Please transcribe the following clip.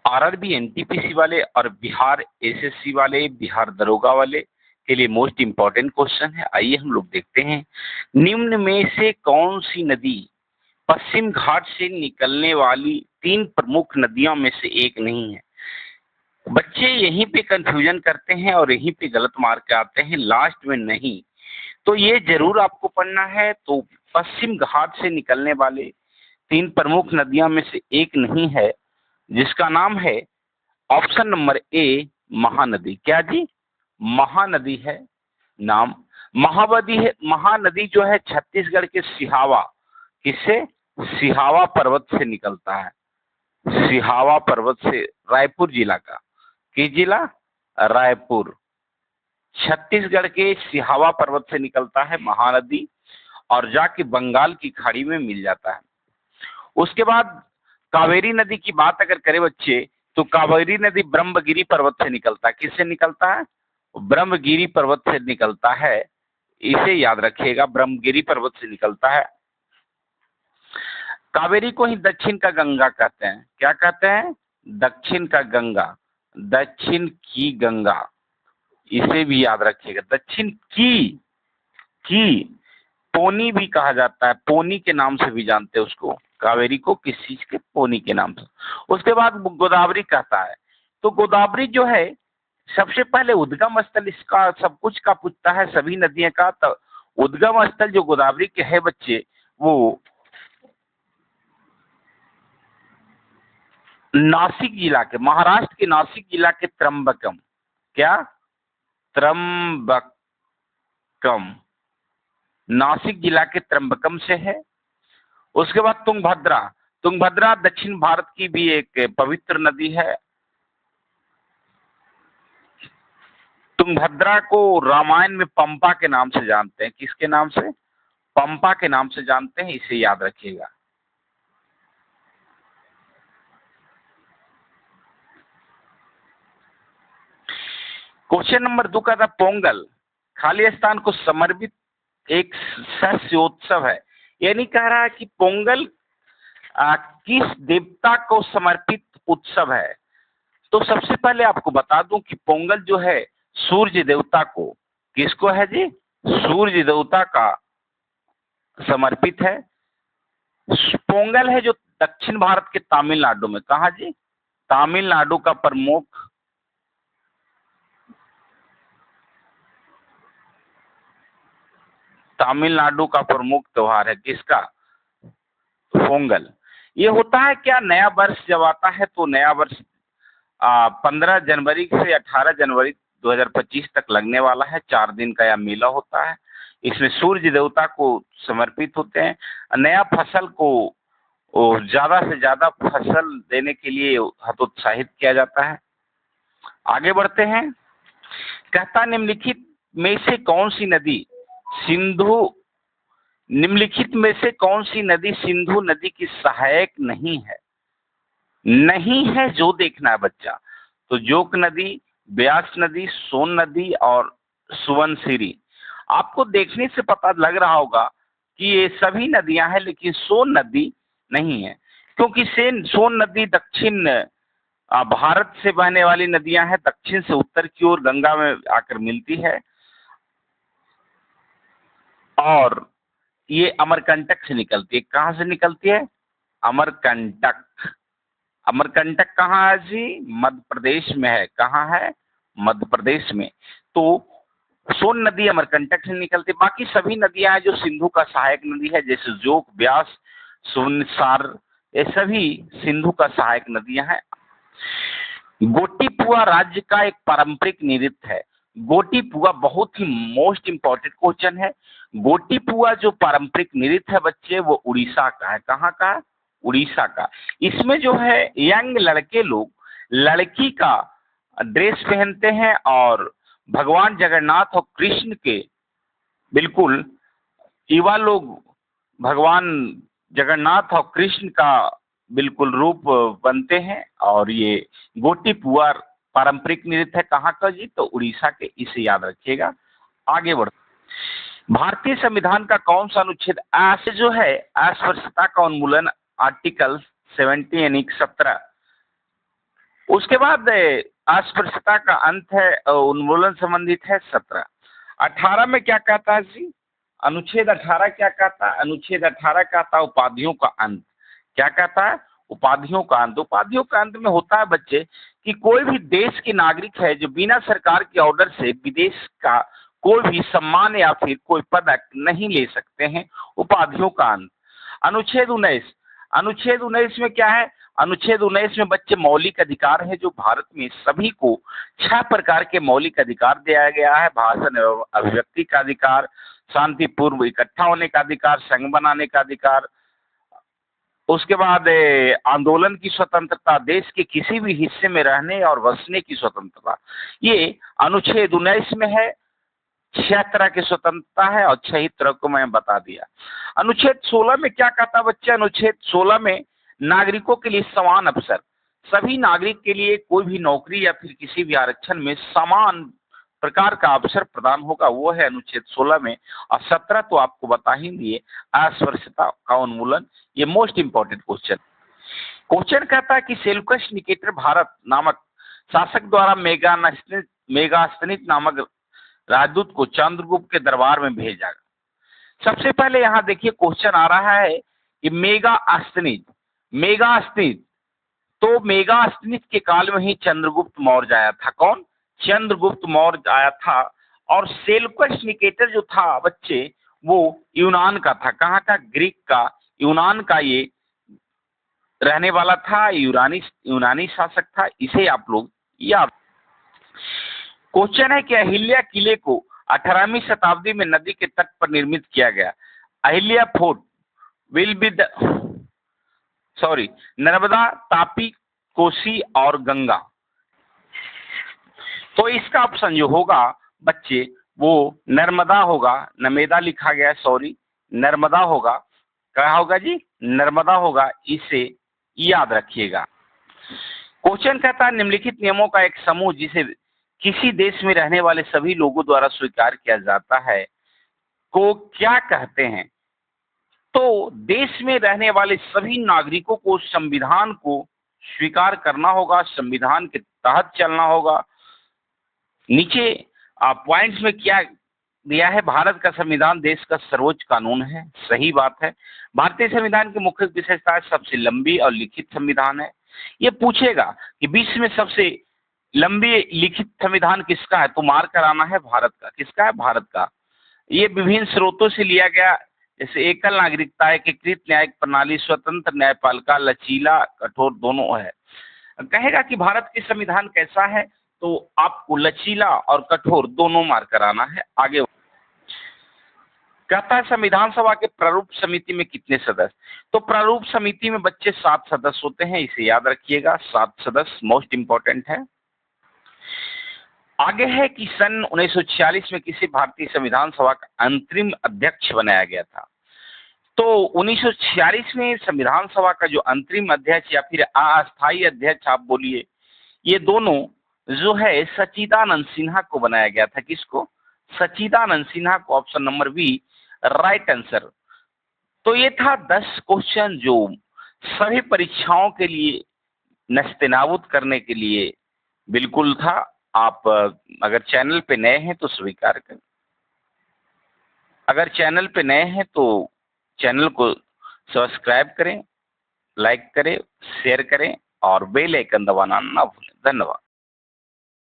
RRB NTPC वाले और Bihar SSC वाले, बिहार दरोगा वाले के लिए मोस्ट इंपॉर्टेंट क्वेश्चन है। आइए हम लोग देखते हैं, निम्न में से कौन सी नदी पश्चिम घाट से निकलने वाली 3 प्रमुख नदियों में से एक नहीं है। बच्चे यहीं पे कंफ्यूजन करते हैं और यहीं पे गलत मार्क आते हैं, लास्ट में नहीं। तो ये जरूर आपको पढ़ना है। तो पश्चिम घाट से निकलने वाले 3 प्रमुख नदियों में से एक नहीं है, जिसका नाम है ऑप्शन नंबर ए महानदी। क्या जी? महानदी है नाम। महावदी है। महानदी जो है छत्तीसगढ़ के सिहावा, किससे? सिहावा पर्वत से निकलता है। सिहावा पर्वत से, रायपुर जिला का। किस जिला? रायपुर। छत्तीसगढ़ के सिहावा पर्वत से निकलता है महानदी और जाके बंगाल की खाड़ी में मिल जाता है। उसके बाद कावेरी नदी की बात अगर करें बच्चे, तो कावेरी नदी ब्रह्मगिरी पर्वत से निकलता है। किससे निकलता है? ब्रह्मगिरी पर्वत से निकलता है। इसे याद रखिएगा, ब्रह्मगिरी पर्वत से निकलता है। कावेरी को ही दक्षिण का गंगा कहते हैं। क्या कहते हैं? दक्षिण का गंगा, दक्षिण की गंगा। इसे भी याद रखिएगा, दक्षिण की पोनी भी कहा जाता है। पोनी के नाम से भी जानते हैं उसको, कावेरी को किस चीज के? पोनी के नाम से। उसके बाद गोदावरी कहता है। तो गोदावरी जो है सबसे पहले उद्गम स्थल इसका सब कुछ का पूछता है, सभी नदियों का। तो उद्गम स्थल जो गोदावरी के है बच्चे, वो नासिक जिला के, महाराष्ट्र के नासिक जिला के त्र्यंबकम। क्या? त्र्यंबकम, नासिक जिला के त्र्यंबकम से है। उसके बाद तुंगभद्रा। तुंगभद्रा दक्षिण भारत की भी एक पवित्र नदी है। तुंगभद्रा को रामायण में पंपा के नाम से जानते हैं। किसके नाम से? पंपा के नाम से जानते हैं। इसे याद रखिएगा। क्वेश्चन नंबर 2 का था पोंगल खाली स्थान को समर्पित एक शस्योत्सव है। यानी कह रहा है कि पोंगल किस देवता को समर्पित उत्सव है। तो सबसे पहले आपको बता दूं कि पोंगल जो है सूर्य देवता को, किसको है जी? सूर्य देवता का समर्पित है। पोंगल है जो दक्षिण भारत के तमिलनाडु में, कहा जी? तमिलनाडु का प्रमुख तमिलनाडु का प्रमुख त्योहार है। किसका? पोंगल। ये होता है क्या, नया वर्ष जब आता है तो नया वर्ष 15 जनवरी से 18 जनवरी 2025 तक लगने वाला है। 4 दिन का यह मेला होता है। इसमें सूर्य देवता को समर्पित होते हैं। नया फसल को ज्यादा से ज्यादा फसल देने के लिए हतोत्साहित किया जाता है। आगे बढ़ते हैं। कहता निम्नलिखित में से कौन सी नदी सिंधु निम्नलिखित में से कौन सी नदी सिंधु नदी की सहायक नहीं है? नहीं है जो देखना है बच्चा। तो जोक नदी, ब्यास नदी, सोन नदी और सुवनसिरी। आपको देखने से पता लग रहा होगा कि ये सभी नदियां हैं, लेकिन सोन नदी नहीं है, क्योंकि सोन नदी दक्षिण भारत से बहने वाली नदियां हैं। दक्षिण से उत्तर की ओर गंगा में आकर मिलती है और ये अमरकंटक से निकलती है। कहां से निकलती है? अमरकंटक। अमरकंटक कहाँ है जी? मध्य प्रदेश में है। कहाँ है? मध्य प्रदेश में। तो सोन नदी अमरकंटक से निकलती। बाकी सभी नदियां जो सिंधु का सहायक नदी है, जैसे जोक, ब्यास, सुनसार, ये सभी सिंधु का सहायक नदियां हैं। गोटीपुआ राज्य का एक पारंपरिक नृत्य है। गोटीपुआ बहुत ही मोस्ट इंपॉर्टेंट क्वेश्चन है। गोटीपुआ जो पारंपरिक नृत्य है बच्चे, वो उड़ीसा का है। कहाँ का? उड़ीसा का। इसमें जो है यंग लड़के लोग लड़की का ड्रेस पहनते हैं और भगवान जगन्नाथ और कृष्ण के, बिल्कुल युवा लोग भगवान जगन्नाथ और कृष्ण का बिल्कुल रूप बनते हैं। और ये गोटीपुआ पारंपरिक नृत्य है। कहाँ का जी? तो उड़ीसा के। इसे याद रखिएगा। आगे बढ़, भारतीय संविधान का कौन सा अनुच्छेद ऐसे जो है अस्पृश्यता का उन्मूलन, आर्टिकल 70 यानी 17 उसके बाद अस्पृश्यता का अंत है, उन्मूलन संबंधित है 17। 18 में क्या कहता है जी? अनुच्छेद 18 क्या कहता है? अनुच्छेद 18 कहता है उपाधियों का अंत। क्या कहता है? उपाधियों का अंत। उपाधियों का अंत में होता है बच्चे कि कोई भी देश के नागरिक है जो बिना सरकार के ऑर्डर से विदेश का कोई भी सम्मान या फिर कोई पदक नहीं ले सकते हैं, उपाधियों का अंत। अनुच्छेद 19, अनुच्छेद 19 में क्या है? अनुच्छेद 19 में बच्चे मौलिक अधिकार है जो भारत में सभी को 6 प्रकार के मौलिक अधिकार दिया गया है। भाषण एवं अभिव्यक्ति का अधिकार, शांतिपूर्व इकट्ठा होने का अधिकार, संघ बनाने का अधिकार, उसके बाद आंदोलन की स्वतंत्रता, देश के किसी भी हिस्से में रहने और बसने की स्वतंत्रता, ये अनुच्छेद 19 में है। 6 तरह की स्वतंत्रता है और 6 तरह को मैं बता दिया। अनुच्छेद 16 में क्या कहता है बच्चे? अनुच्छेद 16 में नागरिकों के लिए समान अवसर, सभी नागरिक के लिए कोई भी नौकरी या फिर किसी भी आरक्षण में समान प्रकार का अवसर प्रदान होगा, वो है अनुच्छेद 16 में। और 17 तो आपको बता ही दिए, अस्पृश्यता का उन्मूलन। ये मोस्ट इंपॉर्टेंट क्वेश्चन। क्वेश्चन कहता है कि सेल्यूकस निकेटर भारत नामक शासक द्वारा मेगास्थनीज नामक राजदूत को चंद्रगुप्त के दरबार में भेजा। सबसे पहले यहाँ देखिए क्वेश्चन आ रहा है कि मेगास्थनीज, मेगास्थनीज, तो मेगास्थनीज के काल में ही चंद्रगुप्त मौर्य आया था। कौन? चंद्रगुप्त मौर्य आया था। और सेल्यूकस निकेटर जो था बच्चे वो यूनान का था। कहाँ का? ग्रीक का, यूनान का ये रहने वाला था, यूनानी शासक था। इसे आप लोग याद। क्वेश्चन है कि अहिल्या किले को 18वीं शताब्दी में नदी के तट पर निर्मित किया गया। Ahilya fort will be Narmada, Tapi, Kosi और गंगा। तो इसका ऑप्शन जो होगा बच्चे वो नर्मदा होगा। नमेदा लिखा गया, सॉरी, नर्मदा होगा। क्या होगा जी? नर्मदा होगा। इसे याद रखिएगा। क्वेश्चन कहता है निम्नलिखित नियमों का एक समूह जिसे किसी देश में रहने वाले सभी लोगों द्वारा स्वीकार किया जाता है को क्या कहते हैं? तो देश में रहने वाले सभी नागरिकों को संविधान को स्वीकार करना होगा, संविधान के तहत चलना होगा। नीचे पॉइंट्स में क्या दिया है? भारत का संविधान देश का सर्वोच्च कानून है। सही बात है। भारतीय संविधान की मुख्य विशेषता सबसे लंबी और लिखित संविधान है। ये पूछेगा कि विश्व में सबसे लंबी लिखित संविधान किसका है, तो मार्क कराना है भारत का। किसका है? भारत का। ये विभिन्न स्रोतों से लिया गया, जैसे एकल नागरिकता, एकीकृत न्यायिक प्रणाली, स्वतंत्र न्यायपालिका, लचीला, कठोर दोनों है। कहेगा कि भारत के संविधान कैसा है, तो आपको लचीला और कठोर दोनों मार्क कराना है। आगे कहता है संविधान सभा के प्रारूप समिति में कितने सदस्य? तो प्रारूप समिति में बच्चे 7 सदस्य होते हैं। इसे याद रखिएगा, 7 सदस्य मोस्ट इंपॉर्टेंट है। आगे है कि सन 1946 में किसी भारतीय संविधान सभा का अंतरिम अध्यक्ष बनाया गया था। तो 1946 में संविधान सभा का जो अंतरिम अध्यक्ष या फिर अस्थायी अध्यक्ष आप बोलिए, ये दोनों जो है सच्चिदानंद सिन्हा को बनाया गया था। किसको? सच्चिदानंद सिन्हा को। Option number B right answer. तो ये था 10 क्वेश्चन जो सभी परीक्षाओं के लिए नस्तेनाबूद करने के लिए बिल्कुल था। आप अगर चैनल पे नए हैं तो स्वीकार करें, अगर चैनल पे नए हैं तो चैनल को सब्सक्राइब करें, लाइक करें, शेयर करें और बेल आइकन दबाना ना भूलें। धन्यवाद।